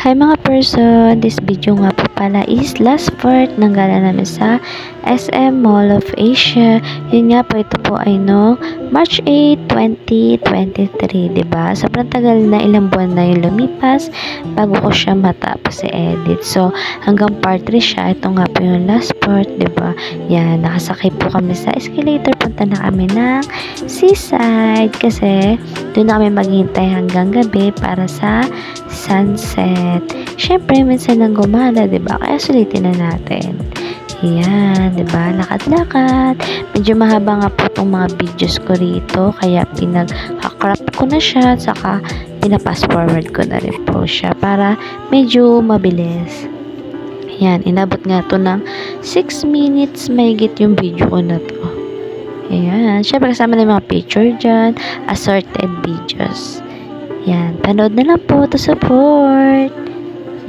Hi mga person, this video nga po pala is last part ng gala namin sa SM Mall of Asia. Yun nga po, ito po ay no March 8, 2023, diba? Sobrang tagal na, ilang buwan na yung lumipas bago ko siya matapos i-edit. So, hanggang part 3 siya. Ito nga po yung last part, diba? Yan, nakasakay po kami sa escalator. Punta na kami ng seaside kasi doon na kami maghihintay hanggang gabi para sa sunset. Syempre, minsan lang gumala, diba? Kaya sulitin na natin. Yan, diba? Lakad-lakad. Medyo mahaba nga po itong mga videos ko rito. Kaya pinag-crop ko na siya. Saka pinapass forward ko na rin po siya para medyo mabilis. Yan, inabot nga to ng 6 minutes mahigit yung video ko na to. Ayan, syempre kasama na yung mga picture dyan, assorted videos. Yan, panood na lang po to support.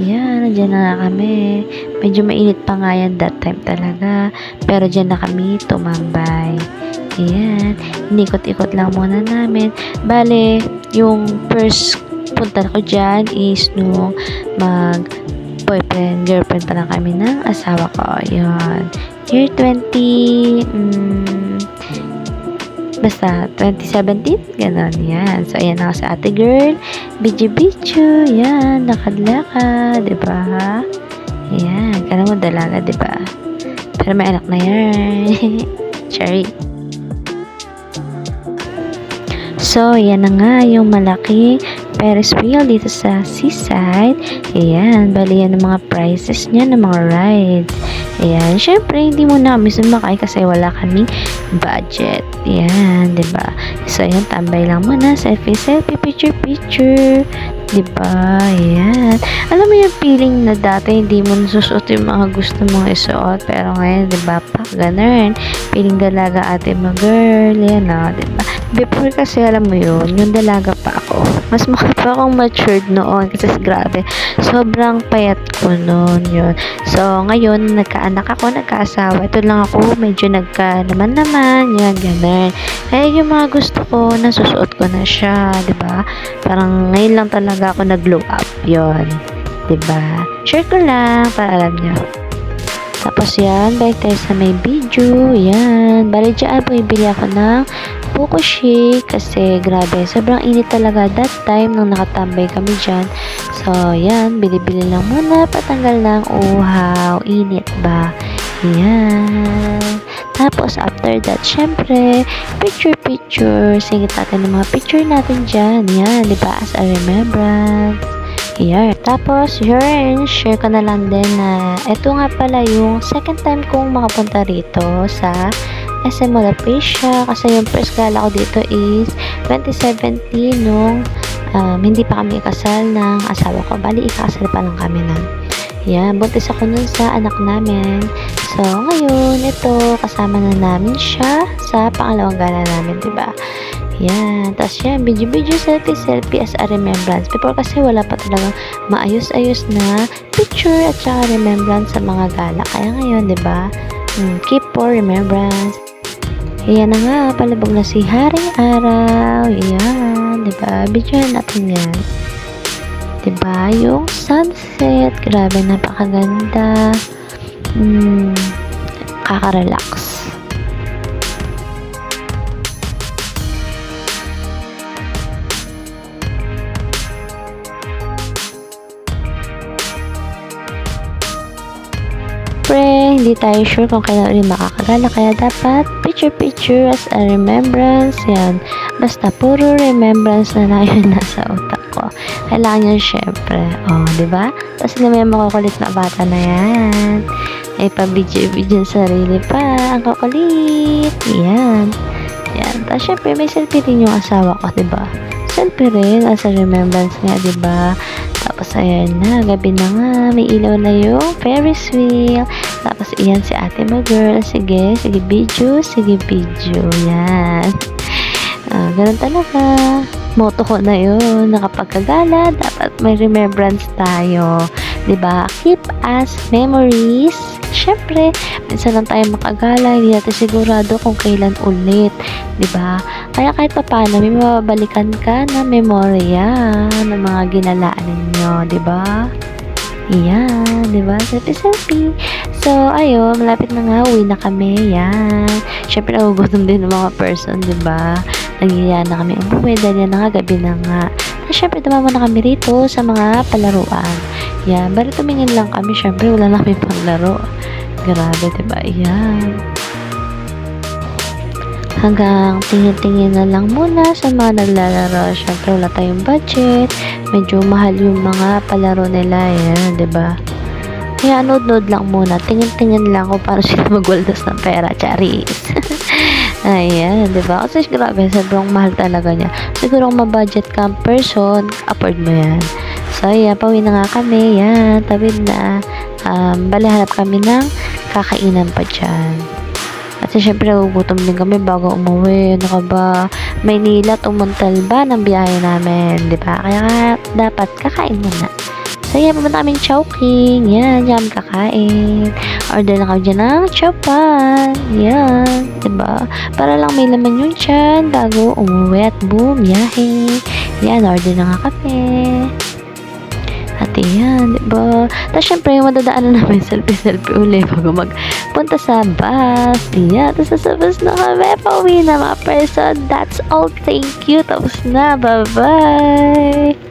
Yan, nandiyan na kami. Medyo mainit pa nga yan that time talaga. Pero dyan na kami tumambay. Ayan, inikot-ikot lang muna namin. Bale, yung first punta ko dyan is nung boyfriend, girlfriend pa lang kami ng asawa ko. Ayan, year 2017, ganon, yan. So, ayan ako sa ate girl, bidyo-bidyo, yan, lakad-lakad, diba? Ayan, kala mo dalaga, diba? Pero may anak na yan. Cherry. So, yan na nga yung malaki Ferris wheel dito sa seaside. Ayan, bali yan ang mga prices niya ng mga rides. Ayan, syempre, hindi muna kami sumakay kasi wala kaming budget. Ayan, diba? So, ayan, tambay lang muna. Selfie, picture. Diba? Ayan. Alam mo yung feeling na dati hindi mo nasusuot yung mga gusto mong isuot. Pero ngayon, diba? Pa, ganun. Feeling dalaga ate mo, girl. Yan, diba? Before kasi, alam mo yun, yung dalaga pa ako. Mas mukha pa akong matured noon kasi grabe. Sobrang payat ko noon yun. So, ngayon, nagkaanak ako, nagkaasawa. Ito lang ako, medyo naman, yan, ganun. Kaya yung mga gusto ko, nasusuot ko na siya, diba? Parang ngayon lang talaga ako nag-glow up, yun. Diba? Share ko lang, para alam nyo. Tapos yan, balik tayo sa may video, yan. Bali dyan, bumibili ako ng Poco Shake kasi grabe, sobrang init talaga that time nung nakatambay kami dyan. So, yan, bili-bili lang muna, patanggal ng uhaw, init ba? Yan. Tapos, after that, syempre, picture. Singit natin ng mga picture natin dyan. Yan, di ba? As a remembrance. Here. Tapos, yun, share ko na lang din na ito nga pala yung second time kong makapunta rito sa SM Mall of Asia kasi yung first gala ko dito is 2017 nung hindi pa kami ikasal ng asawa ko. Bali, ikasal pa lang kami na. Yan, buntis ako nun sa anak namin. So, ngayon, ito, kasama na namin siya sa pangalawang gala namin, diba? Yan, tapos yan, video, selfie as a remembrance. Before kasi wala pa talagang maayos-ayos na picture at saka remembrance sa mga gala. Kaya ngayon, diba? Keep for remembrance. Yan na nga, palabog na si Haring Araw. Yan, diba? Video natin yan. Diba? Yung sunset. Grabe, napakaganda. Kaka-relax. Hindi tayo sure kung kailan ulit makakagala kaya dapat picture as a remembrance. Yan, basta puro remembrance na lang yun nasa utak ko. Kailangan yun syempre, diba? Tapos may makukulit na bata na yan, ay pa-video sarili pa, ang kukulit. Yan, tapos syempre may selfie din yung asawa ko, diba? Selfie rin as a remembrance nga, diba? Tapos ayan na, gabi na nga, may ilaw na yung Ferris wheel. Tapos iyan si ate mo, girl. Sige video. Yan. Ganun talaga. Motto ko na yun. Nakapagkagala, dapat may remembrance tayo. Diba? Keep as memories. Syempre, minsan lang tayo makagala. Hindi natin sigurado kung kailan ulit. Diba? Kaya kahit pa paano, may mababalikan ka na memorya ng mga ginalaan ninyo. Diba? Yan, di ba? Selfie. So, ayun, malapit na nga, uwi na kami. Yan. Syempre, nagugutom din ng mga person, di ba? Nagyaya na kami umuwi dahil yan na nga, gabi na nga. At syempre, tumama na kami rito sa mga palaruan. Yan, bali tumingin lang kami. Syempre, wala na kami panglaro. Grabe, di ba? Yan. Hanggang tingin-tingin na lang muna sa mga naglalaro. Syempre, wala tayong budget. Medyo mahal yung mga palaro nila. Yan, di ba? Kaya nood-nood lang muna. Tingin-tingin lang kung paano sila magwaldas ng pera. Charis. Ayan, di ba? Kasi grabe, sobrang mahal talaga niya. Siguro kung ma-budget kang person, afford mo yan. So, ayan, pauwi na nga kami. Yan, tawid na. Bali, hanap kami ng kakainan pa dyan. Kasi syempre nagugutom din kami bago umuwi. Ano ka ba? Maynila, tumuntal ba ng biyahe namin? Di ba? Kaya dapat kakain muna. So yan, pumunta kami Chowking. Yan, yan kakain. Order na kami dyan ng Chowpan. Yan, di ba? Para lang may laman yung tiyan bago umuwi at bumiyahe. Yan, order na nga kami. At yan, diba? Tapos syempre, madadaanan namin selfie uli bago magpunta sa bus. Yan, tapos sa bus na kami. Pauwi na mga person. That's all. Thank you. Tapos na. Bye-bye.